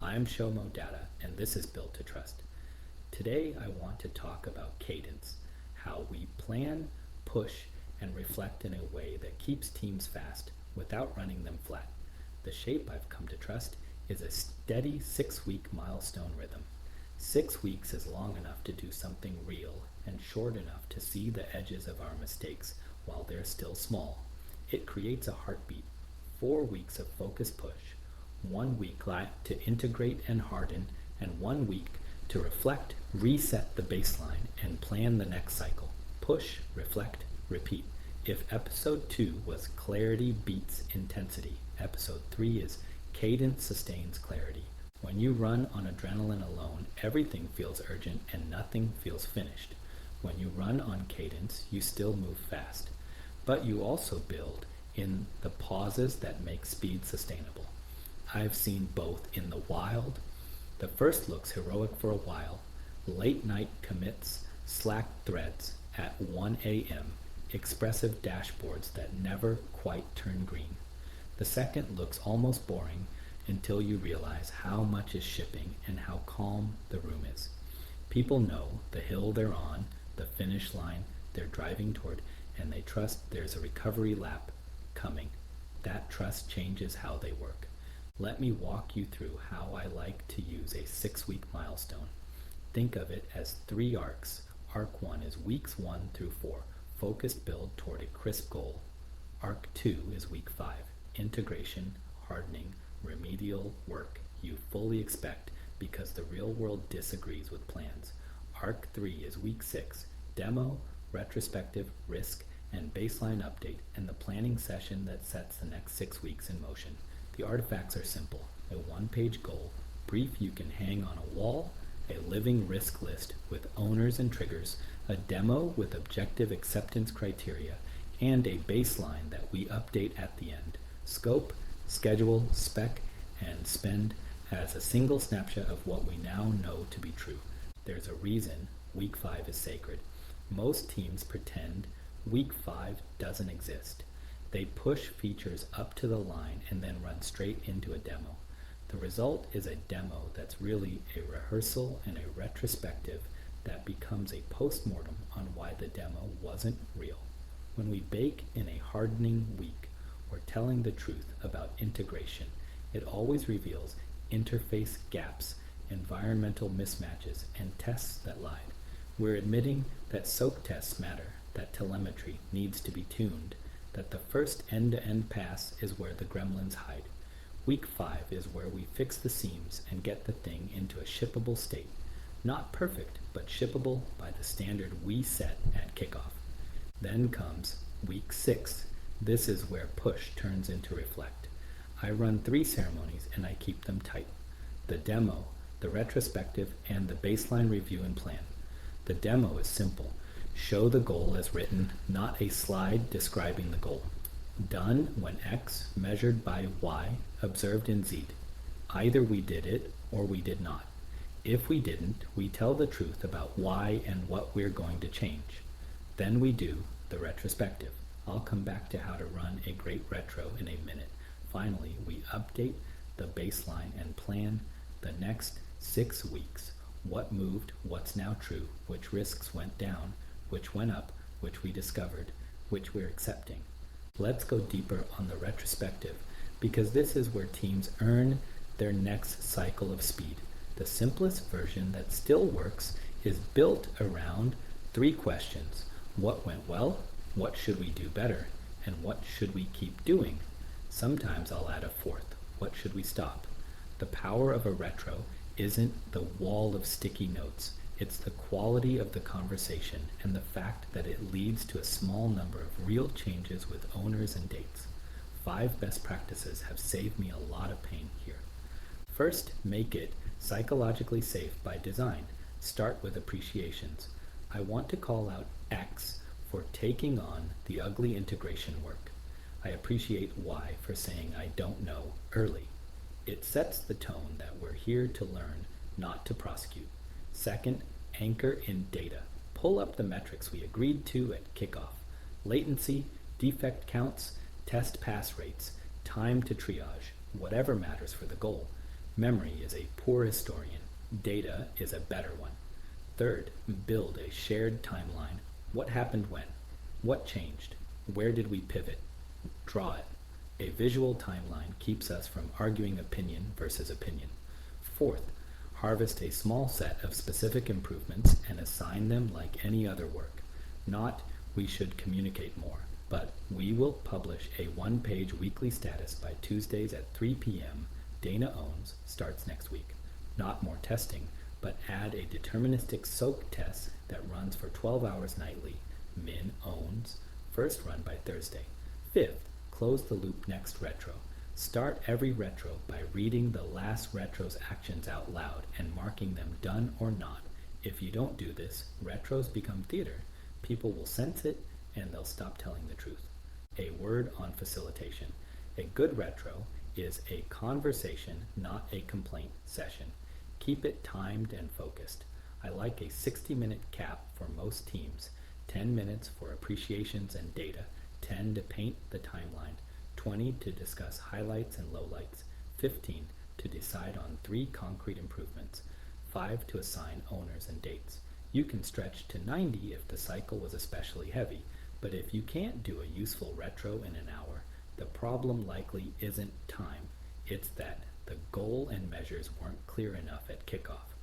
I'm Showmo Data, and this is Built to Trust. Today I want to talk about cadence, how we plan, push, and reflect in a way that keeps teams fast without running them flat. The shape I've come to trust is a steady 6-week milestone rhythm. 6 weeks is long enough to do something real and short enough to see the edges of our mistakes while they're still small. It creates a heartbeat. 4 weeks of focused push, 1 week to integrate and harden, and 1 week to reflect, reset the baseline, and plan the next cycle. Push, reflect, repeat. If episode 2 was clarity beats intensity, episode 3 is cadence sustains clarity. When you run on adrenaline alone, everything feels urgent and nothing feels finished. When you run on cadence, you still move fast, but you also build in the pauses that make speed sustainable. I've seen both in the wild. The first looks heroic for a while. Late night commits, Slack threads at 1 a.m., expressive dashboards that never quite turn green. The second looks almost boring until you realize how much is shipping and how calm the room is. People know the hill they're on, the finish line they're driving toward, and they trust there's a recovery lap coming. That trust changes how they work. Let me walk you through how I like to use a 6-week milestone. Think of it as 3 arcs. Arc 1 is weeks 1 through 4, focused build toward a crisp goal. Arc 2 is week 5, integration, hardening, remedial work you fully expect because the real world disagrees with plans. Arc 3 is week 6, demo, retrospective, risk, and baseline update, and the planning session that sets the next 6 weeks in motion. The artifacts are simple: a 1-page goal, brief you can hang on a wall, a living risk list with owners and triggers, a demo with objective acceptance criteria, and a baseline that we update at the end. Scope, schedule, spec, and spend as a single snapshot of what we now know to be true. There's a reason week 5 is sacred. Most teams pretend week 5 doesn't exist. They push features up to the line and then run straight into a demo. The result is a demo that's really a rehearsal and a retrospective that becomes a postmortem on why the demo wasn't real. When we bake in a hardening week, we're telling the truth about integration. It always reveals interface gaps, environmental mismatches, and tests that lied. We're admitting that soak tests matter, that telemetry needs to be tuned, that the first end-to-end pass is where the gremlins hide. Week 5 is where we fix the seams and get the thing into a shippable state. Not perfect, but shippable by the standard we set at kickoff. Then comes week 6. This is where push turns into reflect. I run 3 ceremonies and I keep them tight: the demo, the retrospective, and the baseline review and plan. The demo is simple. Show the goal as written, not a slide describing the goal. Done when X, measured by Y, observed in Z. Either we did it or we did not. If we didn't, we tell the truth about why and what we're going to change. Then we do the retrospective. I'll come back to how to run a great retro in a minute. Finally, we update the baseline and plan the next 6 weeks. What moved, what's now true, which risks went down, which went up, which we discovered, which we're accepting. Let's go deeper on the retrospective, because this is where teams earn their next cycle of speed. The simplest version that still works is built around 3 questions. What went well? What should we do better? And what should we keep doing? Sometimes I'll add a 4th. What should we stop? The power of a retro isn't the wall of sticky notes. It's the quality of the conversation and the fact that it leads to a small number of real changes with owners and dates. 5 best practices have saved me a lot of pain here. First, make it psychologically safe by design. Start with appreciations. I want to call out X for taking on the ugly integration work. I appreciate Y for saying I don't know early. It sets the tone that we're here to learn, not to prosecute. Second, anchor in data. Pull up the metrics we agreed to at kickoff: latency, defect counts, test pass rates, time to triage, whatever matters for the goal. Memory is a poor historian. Data is a better one. Third, build a shared timeline. What happened when? What changed? Where did we pivot? Draw it. A visual timeline keeps us from arguing opinion versus opinion. Fourth, harvest a small set of specific improvements and assign them like any other work. Not, we should communicate more, but we will publish a one-page weekly status by Tuesdays at 3 p.m. Dana owns starts next week. Not more testing, but add a deterministic soak test that runs for 12 hours nightly. Min owns, first run by Thursday. Fifth, close the loop next retro. Start every retro by reading the last retro's actions out loud and marking them done or not. If you don't do this, retros become theater. People will sense it and they'll stop telling the truth. A word on facilitation. A good retro is a conversation, not a complaint session. Keep it timed and focused. I like a 60-minute cap for most teams. 10 minutes for appreciations and data, 10 to paint the timeline, 20 to discuss highlights and lowlights, 15 to decide on 3 concrete improvements, 5 to assign owners and dates. You can stretch to 90 if the cycle was especially heavy, but if you can't do a useful retro in an hour, the problem likely isn't time. It's that the goal and measures weren't clear enough at kickoff.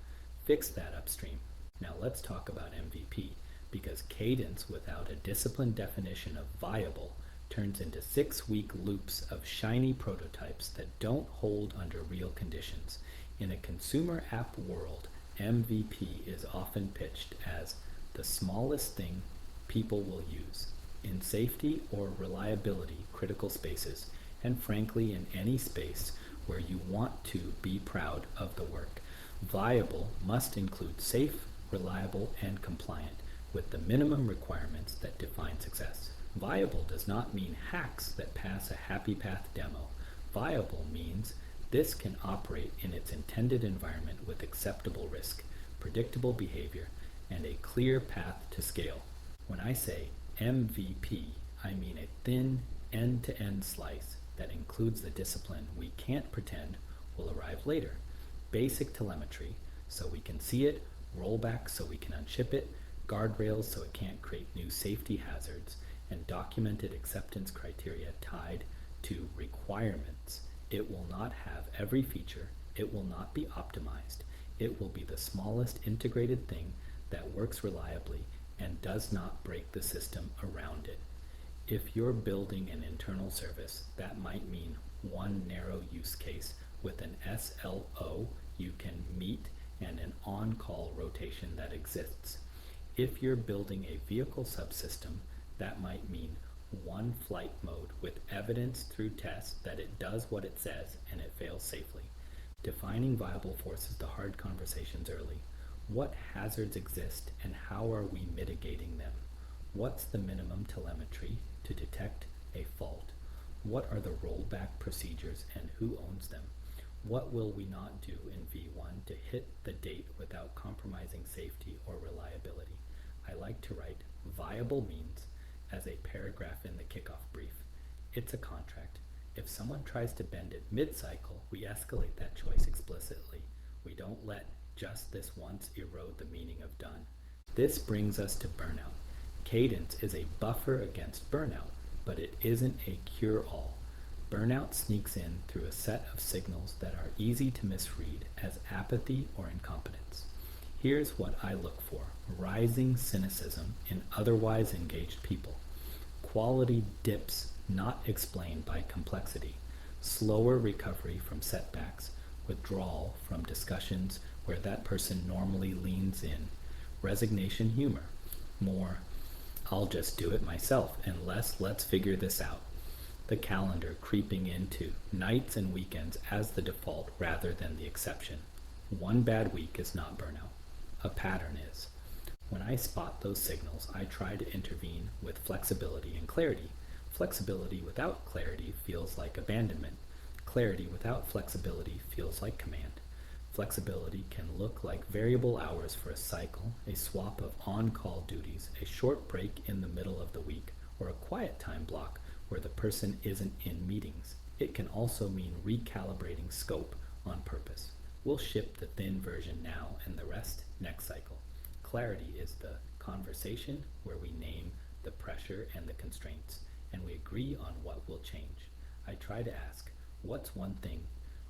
Fix that upstream. Now let's talk about MVP, because cadence without a disciplined definition of viable turns into 6-week loops of shiny prototypes that don't hold under real conditions. In a consumer app world, MVP is often pitched as the smallest thing people will use in safety or reliability critical spaces, and frankly in any space where you want to be proud of the work. Viable must include safe, reliable, and compliant with the minimum requirements that define success. Viable does not mean hacks that pass a happy path demo. Viable means this can operate in its intended environment with acceptable risk, predictable behavior, and a clear path to scale. When I say MVP, I mean a thin, end-to-end slice that includes the discipline we can't pretend will arrive later. Basic telemetry, so we can see it, rollback so we can unship it, guardrails so it can't create new safety hazards, and documented acceptance criteria tied to requirements. It will not have every feature, it will not be optimized, it will be the smallest integrated thing that works reliably and does not break the system around it. If you're building an internal service, that might mean one narrow use case with an SLO you can meet and an on-call rotation that exists. If you're building a vehicle subsystem, that might mean one flight mode with evidence through tests that it does what it says and it fails safely. Defining viable forces the hard conversations early. What hazards exist and how are we mitigating them? What's the minimum telemetry to detect a fault? What are the rollback procedures and who owns them? What will we not do in V1 to hit the date without compromising safety or reliability? I like to write viable means as a paragraph in the kickoff brief. It's a contract. If someone tries to bend it mid-cycle, we escalate that choice explicitly. We don't let just this once erode the meaning of done. This brings us to burnout. Cadence is a buffer against burnout, but it isn't a cure-all. Burnout sneaks in through a set of signals that are easy to misread as apathy or incompetence. Here's what I look for: rising cynicism in otherwise engaged people, quality dips not explained by complexity, slower recovery from setbacks, withdrawal from discussions where that person normally leans in, resignation humor, more I'll just do it myself, and less let's figure this out. The calendar creeping into nights and weekends as the default rather than the exception. One bad week is not burnout. A pattern is. When I spot those signals, I try to intervene with flexibility and clarity. Flexibility without clarity feels like abandonment. Clarity without flexibility feels like command. Flexibility can look like variable hours for a cycle, a swap of on-call duties, a short break in the middle of the week, or a quiet time block where the person isn't in meetings. It can also mean recalibrating scope on purpose. We'll ship the thin version now and the rest next cycle. Clarity is the conversation where we name the pressure and the constraints, and we agree on what will change. I try to ask, what's one thing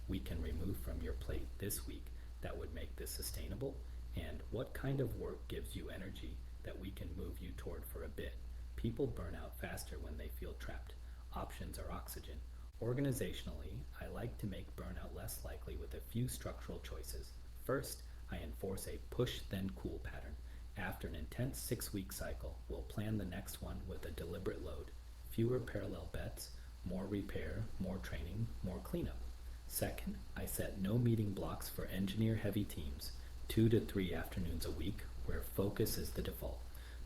we can remove from your plate this week that would make this sustainable? And what kind of work gives you energy that we can move you toward for a bit? People burn out faster when they feel trapped. Options are oxygen. Organizationally, I like to make burnout less likely with a few structural choices. First, I enforce a push then cool pattern. After an intense 6-week cycle, we'll plan the next one with a deliberate load. Fewer parallel bets, more repair, more training, more cleanup. Second, I set no meeting blocks for engineer-heavy teams, 2 to 3 afternoons a week, where focus is the default.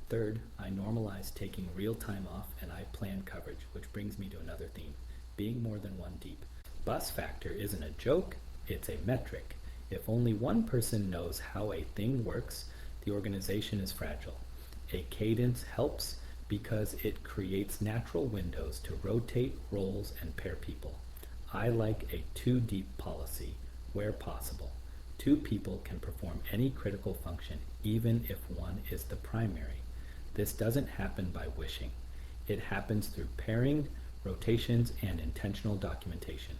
Third, I normalize taking real time off and I plan coverage, which brings me to another theme, being more than one deep. Bus factor isn't a joke, it's a metric. If only one person knows how a thing works, the organization is fragile. A cadence helps because it creates natural windows to rotate roles and pair people. I like a 2 deep policy where possible. 2 people can perform any critical function, even if one is the primary. This doesn't happen by wishing. It happens through pairing, rotations, and intentional documentation.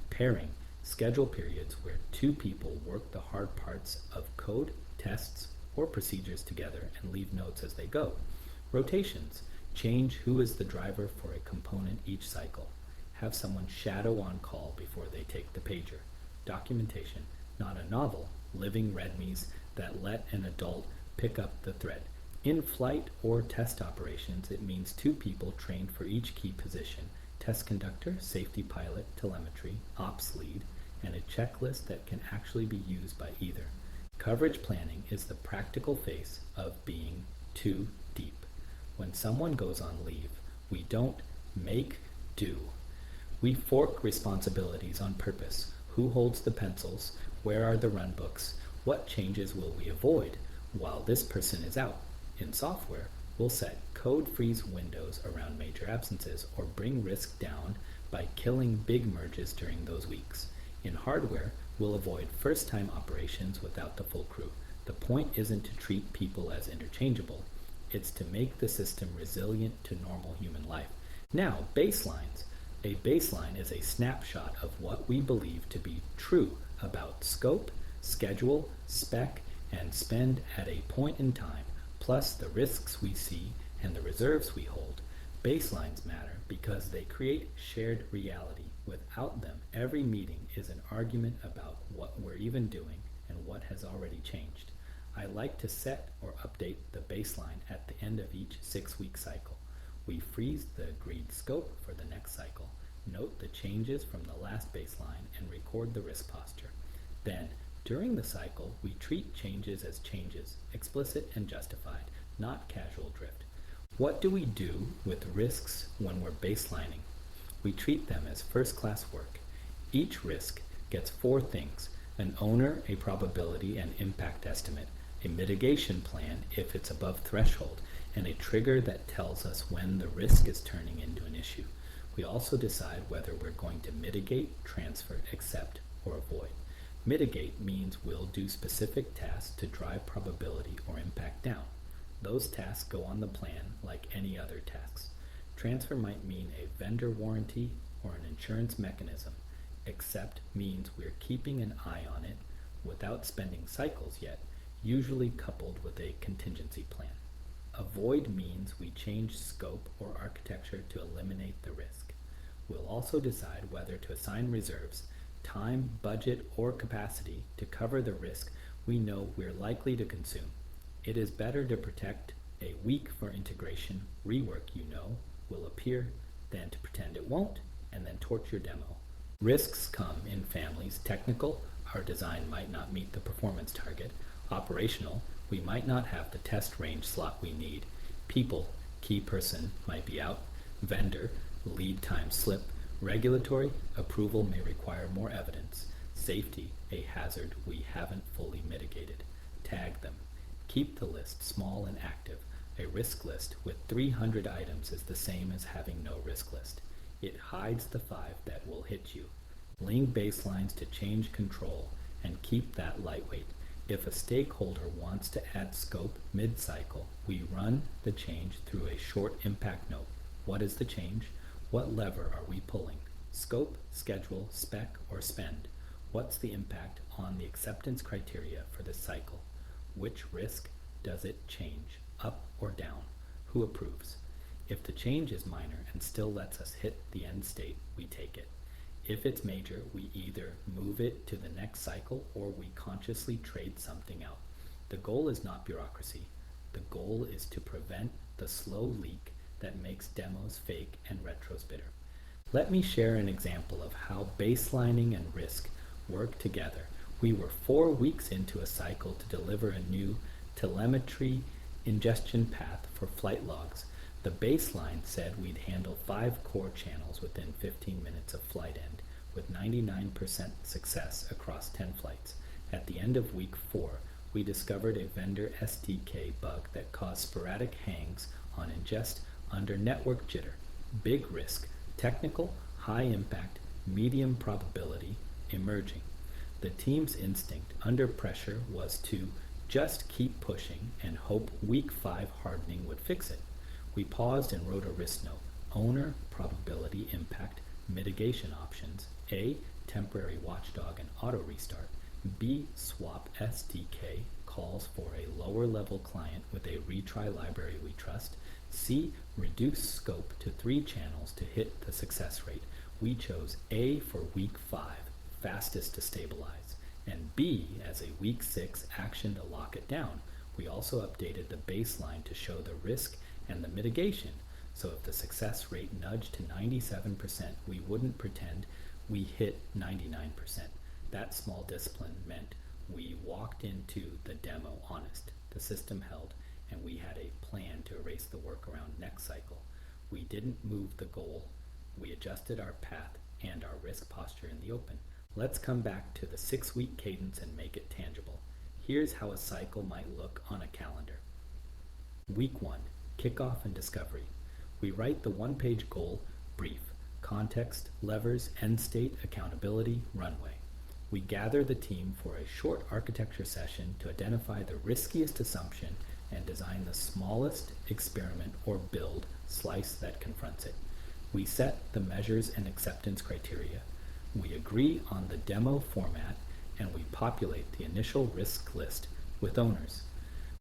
Pairing, schedule periods where 2 people work the hard parts of code, tests, or procedures together and leave notes as they go. Rotations, change who is the driver for a component each cycle. Have someone shadow on call before they take the pager. Documentation, not a novel, living readmes that let an adult pick up the thread. In flight or test operations, it means 2 people trained for each key position: test conductor, safety pilot, telemetry, ops lead, and a checklist that can actually be used by either. Coverage planning is the practical face of being 2 deep. When someone goes on leave, we don't make do. We fork responsibilities on purpose. Who holds the pencils? Where are the run books? What changes will we avoid while this person is out? In software, we'll set code freeze windows around major absences or bring risk down by killing big merges during those weeks. In hardware, we'll avoid first-time operations without the full crew. The point isn't to treat people as interchangeable. It's to make the system resilient to normal human life. Now, baselines. A baseline is a snapshot of what we believe to be true about scope, schedule, spec, and spend at a point in time, plus the risks we see and the reserves we hold. Baselines matter because they create shared reality. Without them, every meeting is an argument about what we're even doing and what has already changed. I like to set or update the baseline at the end of each 6-week cycle. We freeze the agreed scope for the next cycle, note the changes from the last baseline, and record the risk posture. Then, during the cycle, we treat changes as changes, explicit and justified, not casual drift. What do we do with risks when we're baselining? We treat them as first-class work. Each risk gets 4 things: an owner, a probability and impact estimate, a mitigation plan if it's above threshold, and a trigger that tells us when the risk is turning into an issue. We also decide whether we're going to mitigate, transfer, accept, or avoid. Mitigate means we'll do specific tasks to drive probability or impact down. Those tasks go on the plan like any other tasks. Transfer might mean a vendor warranty or an insurance mechanism. Accept means we're keeping an eye on it without spending cycles yet, usually coupled with a contingency plan. Avoid means we change scope or architecture to eliminate the risk. We'll also decide whether to assign reserves, time, budget, or capacity to cover the risk we know we're likely to consume. It is better to protect a week for integration, rework will appear, than to pretend it won't, and then torch your demo. Risks come in families. Technical, our design might not meet the performance target. Operational, we might not have the test range slot we need. People, key person might be out. Vendor, lead time slip. Regulatory, approval may require more evidence. Safety, a hazard we haven't fully mitigated. Tag them. Keep the list small and active. A risk list with 300 items is the same as having no risk list. It hides the 5 that will hit you. laying baselines to change control and keep that lightweight. If a stakeholder wants to add scope mid-cycle, we run the change through a short impact note. What is the change? What lever are we pulling? Scope, schedule, spec, or spend? What's the impact on the acceptance criteria for this cycle? Which risk does it change, up or down? Who approves? If the change is minor and still lets us hit the end state, we take it. If it's major, we either move it to the next cycle or we consciously trade something out. The goal is not bureaucracy. The goal is to prevent the slow leak that makes demos fake and retros bitter. Let me share an example of how baselining and risk work together. We were 4 weeks into a cycle to deliver a new telemetry ingestion path for flight logs. The baseline said we'd handle 5 core channels within 15 minutes of flight end, with 99% success across 10 flights. At the end of week 4, we discovered a vendor SDK bug that caused sporadic hangs on ingest under network jitter. Big risk, technical, high impact, medium probability, emerging. The team's instinct under pressure was to just keep pushing and hope week 5 hardening would fix it. We paused and wrote a risk note. Owner, probability, impact, mitigation options. A, temporary watchdog and auto restart. B, swap SDK, calls for a lower level client with a retry library we trust. C, reduce scope to 3 channels to hit the success rate. We chose A for week 5, fastest to stabilize, and B as a week 6 action to lock it down. We also updated the baseline to show the risk and the mitigation, so if the success rate nudged to 97%, we wouldn't pretend we hit 99%. That small discipline meant we walked into the demo honest. The system held, and we had a plan to erase the workaround next cycle. We didn't move the goal. We adjusted our path and our risk posture in the open. Let's come back to the 6-week cadence and make it tangible. Here's how a cycle might look on a calendar. Week 1, kickoff and discovery. We write the 1-page goal brief, context, levers, end state, accountability, runway. We gather the team for a short architecture session to identify the riskiest assumption and design the smallest experiment or build slice that confronts it. We set the measures and acceptance criteria. We agree on the demo format and we populate the initial risk list with owners.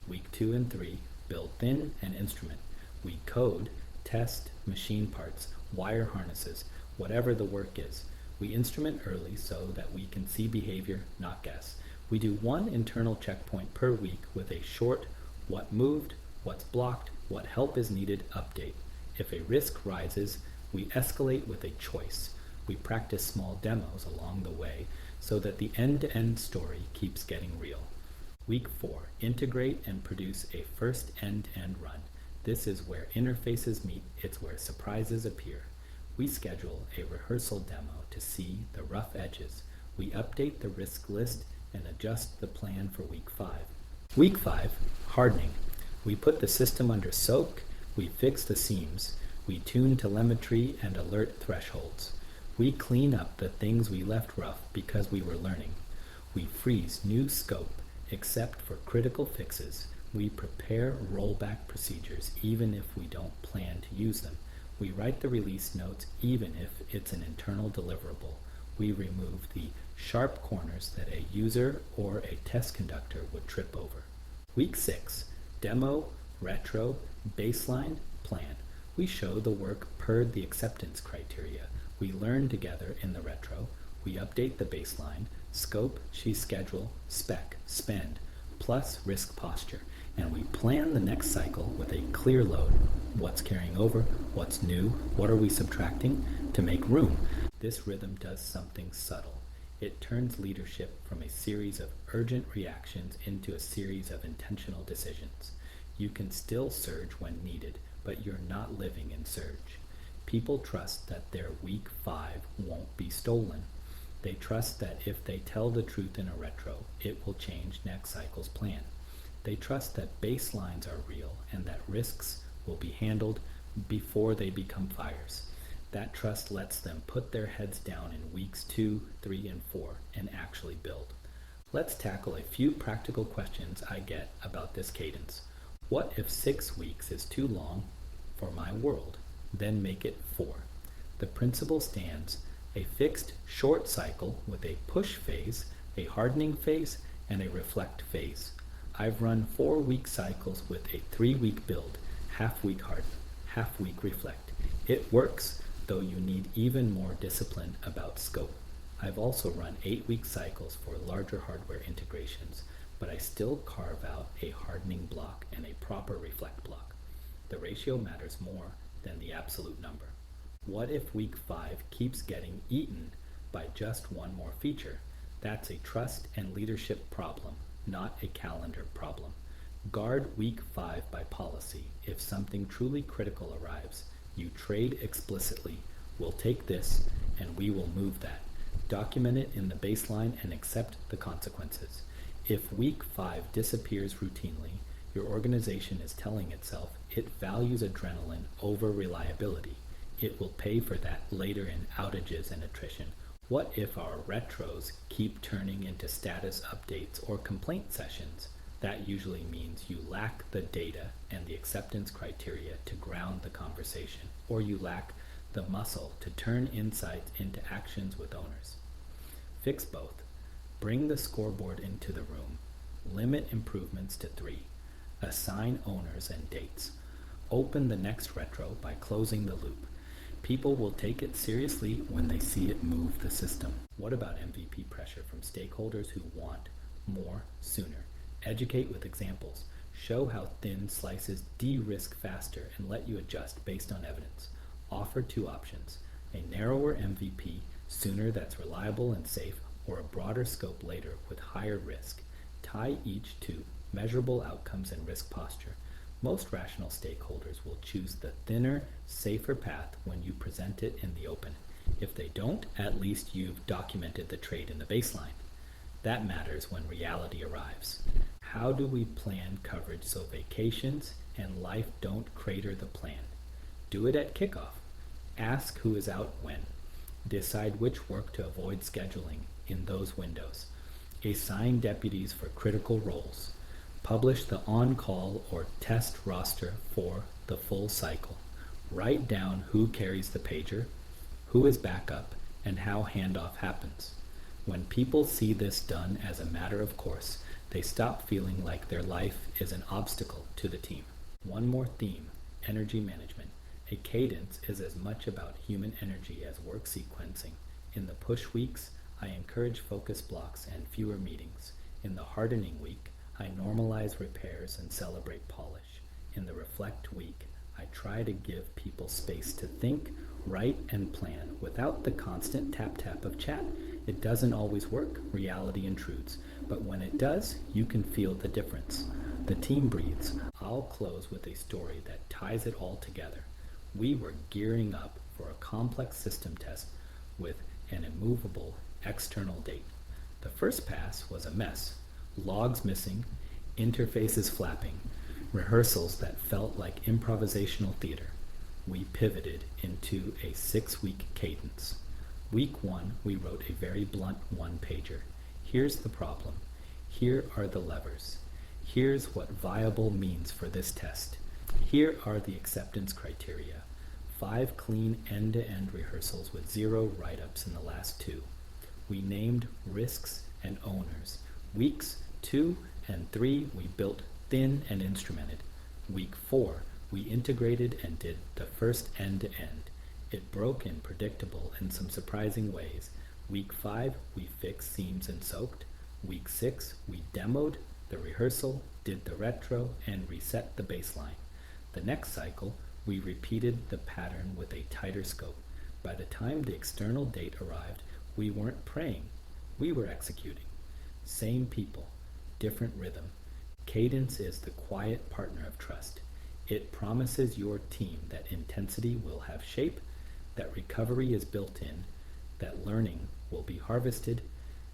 Week 2 and 3, build thin and instrument. We code, test, machine parts, wire harnesses, whatever the work is. We instrument early so that we can see behavior, not guess. We do 1 internal checkpoint per week with a short what moved, what's blocked, what help is needed update. If a risk rises, we escalate with a choice. We practice small demos along the way so that the end-to-end story keeps getting real. Week 4, integrate and produce a first end-to-end run. This is where interfaces meet, it's where surprises appear. We schedule a rehearsal demo to see the rough edges. We update the risk list and adjust the plan for week 5. Week 5, hardening. We put the system under soak, we fix the seams, we tune telemetry and alert thresholds. We clean up the things we left rough because we were learning. We freeze new scope, except for critical fixes. We prepare rollback procedures even if we don't plan to use them. We write the release notes even if it's an internal deliverable. We remove the sharp corners that a user or a test conductor would trip over. Week 6, demo, retro, baseline, plan. We show the work per the acceptance criteria. We learn together in the retro. We update the baseline, scope, schedule, spec, spend, plus risk posture. And we plan the next cycle with a clear load. What's carrying over? What's new? What are we subtracting? To make room. This rhythm does something subtle. It turns leadership from a series of urgent reactions into a series of intentional decisions. You can still surge when needed, but you're not living in surge. People trust that their week 5 won't be stolen. They trust that if they tell the truth in a retro, it will change next cycle's plan. They trust that baselines are real and that risks will be handled before they become fires. That trust lets them put their heads down in weeks 2, 3, and 4 and actually build. Let's tackle a few practical questions I get about this cadence. What if 6 weeks is too long for my world? Then make it 4. The principle stands: a fixed short cycle with a push phase, a hardening phase, and a reflect phase. I've run 4-week cycles with a 3-week build, half-week harden, half-week reflect. It works, though you need even more discipline about scope. I've also run 8-week cycles for larger hardware integrations, but I still carve out a hardening block and a proper reflect block. The ratio matters more than the absolute number. What if week 5 keeps getting eaten by just one more feature? That's a trust and leadership problem, not a calendar problem. Guard week 5 by policy. If something truly critical arrives, you trade explicitly. We'll take this and we will move that. Document it in the baseline and accept the consequences. If week 5 disappears routinely, your organization is telling itself it values adrenaline over reliability. It will pay for that later in outages and attrition. What if our retros keep turning into status updates or complaint sessions? That usually means you lack the data and the acceptance criteria to ground the conversation, or you lack the muscle to turn insights into actions with owners. Fix both. Bring the scoreboard into the room. Limit improvements to 3. Assign owners and dates. Open the next retro by closing the loop. People will take it seriously when they see it move the system. What about MVP pressure from stakeholders who want more sooner? Educate with examples. Show how thin slices de-risk faster and let you adjust based on evidence. Offer 2 options: a narrower MVP sooner that's reliable and safe, or a broader scope later with higher risk. Tie each to measurable outcomes and risk posture. Most rational stakeholders will choose the thinner, safer path when you present it in the open. If they don't, at least you've documented the trade in the baseline. That matters when reality arrives. How do we plan coverage so vacations and life don't crater the plan? Do it at kickoff. Ask who is out when. Decide which work to avoid scheduling in those windows. Assign deputies for critical roles. Publish the on-call or test roster for the full cycle. Write down who carries the pager, who is backup, and how handoff happens. When people see this done as a matter of course, they stop feeling like their life is an obstacle to the team. One more theme: energy management. A cadence is as much about human energy as work sequencing. In the push weeks, I encourage focus blocks and fewer meetings. In the hardening week, I normalize repairs and celebrate polish. In the reflect week, I try to give people space to think, write, and plan without the constant tap-tap of chat. It doesn't always work, reality intrudes, but when it does, you can feel the difference. The team breathes. I'll close with a story that ties it all together. We were gearing up for a complex system test with an immovable external date. The first pass was a mess. Logs missing, interfaces flapping, rehearsals that felt like improvisational theater. We pivoted into a 6-week cadence. Week 1, we wrote a very blunt one-pager. Here's the problem. Here are the levers. Here's what viable means for this test. Here are the acceptance criteria. 5 clean end-to-end rehearsals with 0 write-ups in the last 2. We named risks and owners. Weeks 2 and 3, we built thin and instrumented. Week 4, we integrated and did the first end-to-end. It broke in predictable and some surprising ways. Week 5, we fixed seams and soaked. Week 6, we demoed the rehearsal, did the retro, and reset the baseline. The next cycle, we repeated the pattern with a tighter scope. By the time the external date arrived, we weren't praying, we were executing. Same people, different rhythm. Cadence is the quiet partner of trust. It promises your team that intensity will have shape, that recovery is built in, that learning will be harvested,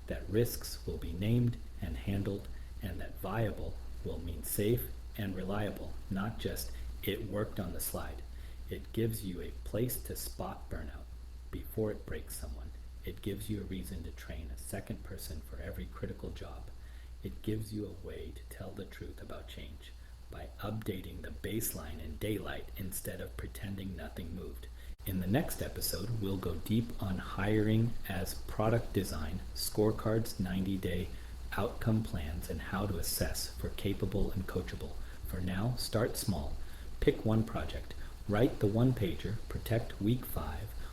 that risks will be named and handled, and that viable will mean safe and reliable, not just it worked on the slide. It gives you a place to spot burnout before it breaks someone. It gives you a reason to train a second person for every critical job. It gives you a way to tell the truth about change by updating the baseline in daylight instead of pretending nothing moved. In the next episode, we'll go deep on hiring as product design, scorecards, 90-day outcome plans, and how to assess for capable and coachable. For now, start small. Pick one project. Write the one-pager, protect week 5,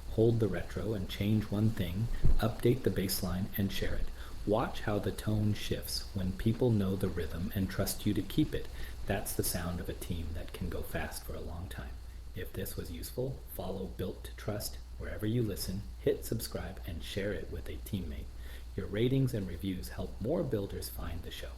hold the retro and change one thing, update the baseline and share it. Watch how the tone shifts when people know the rhythm and trust you to keep it. That's the sound of a team that can go fast for a long time. If this was useful, follow Built to Trust wherever you listen, hit subscribe, and share it with a teammate. Your ratings and reviews help more builders find the show.